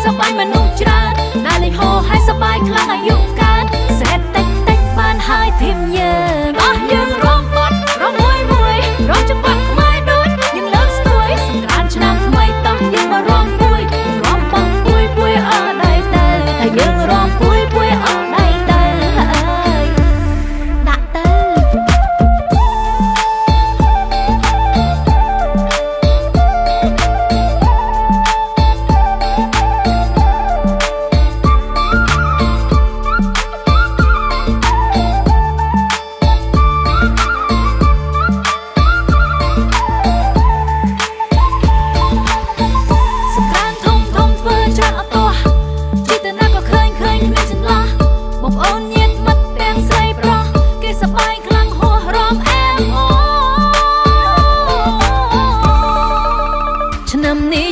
សបាយមនុស្សច្រើនដែលលេងហោហើយសបាយខ្លាំងអាយុកាលសេតតិចតិចបានហើយធៀមយើងអស់យើងរំបាត់រំមួយមួយរំចង្វាក់ខ្មែរដូចយើងលើកស្ទួយសង្ក្រានឆ្នាំថ្មីតោះយើងមករំពួយរំបងពួយពួយអស់ដៃទៅតែយើងរំពួយពួយអស់ដៃទៅអើយដាក់ទៅ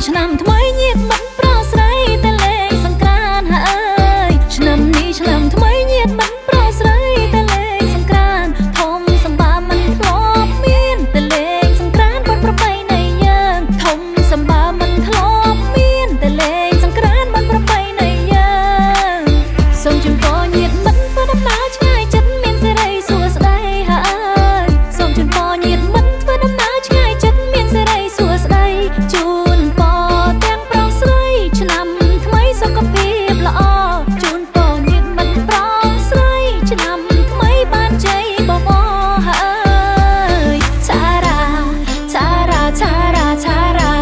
ឆ្នាំថ្មីញាតិមិត្តប្រុសស្រីតែលេងសង្ក្រានហើយឆ្នាំនេះឆ្នាំថ្មីញាតិមិត្តប្រុសស្រីតែលេងសង្ក្រានធំសម្បាមិនធ្លាប់មានតែលេងសង្ក្រានបាត់ប្រពៃណីយើងធំសម្បាមិនធ្លាប់មានតែលេងសង្ក្រានបាត់ប្រពៃណីយើងសូមជូនពរញាតិមិត្តធ្វើដំណើរឆ្ងាយចិត្តមានសេរីសួស្តីហើយសូមជូនពរញាតិមិត្តធ្វើដំណើរឆ្ងាយចិត្តមានសេរីសួស្តីជូនឆ្នាំថ្មីសុខភាពល្អជូនពរញាតិមិត្តប្រុសស្រីឆ្នាំថ្មីបានជ័យបវរហើយឆារ៉ាឆារ៉ាឆារ៉ាឆារ៉ា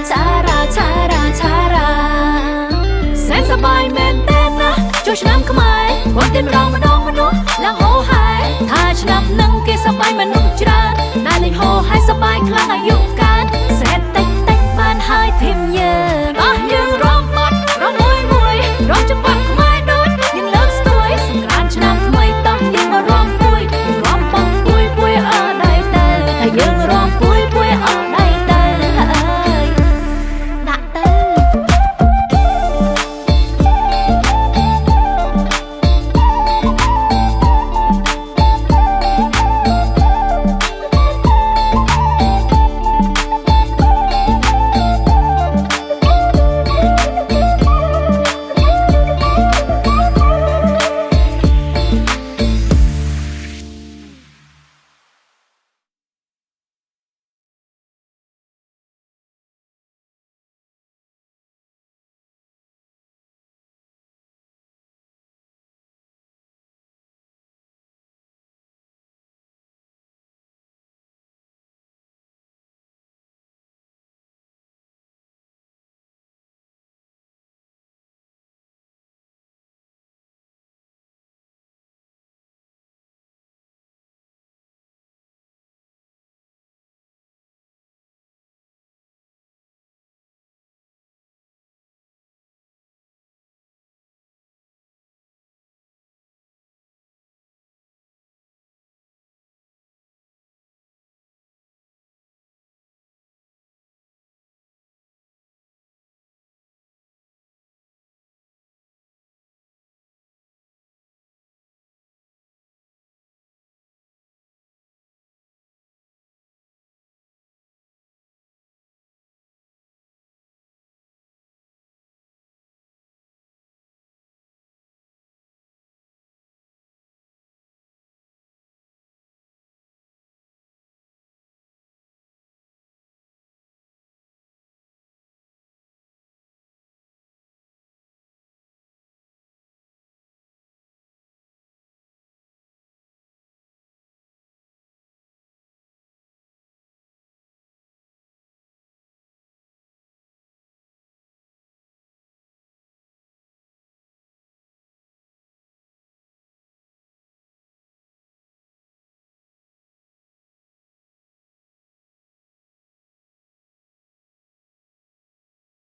ឆារ៉ាឆារ៉ាឆារ៉ាសែនសប្បាយមែនទេណាចូលឆ្នាំខ្មែរគាត់ទៀនម្ដងមនុស្សឡើងហោហើយថាឆ្នាំនឹងគេសប្បាយមនុស្សច្រើនដែលលេងហោហើយសប្បាយខ្លាំងអាយុកាលសេតតិចតិចបានហើយធៀមយើងអស់យើងរំបាត់រំមួយមួយរំចង្វាក់ខ្មែរដូចយើងលើកស្ទួយសង្ក្រានឆ្នាំថ្មីតោះយើងមករំពួយរំបងពួយពួយអស់ដៃទៅថាយើងរំពួយ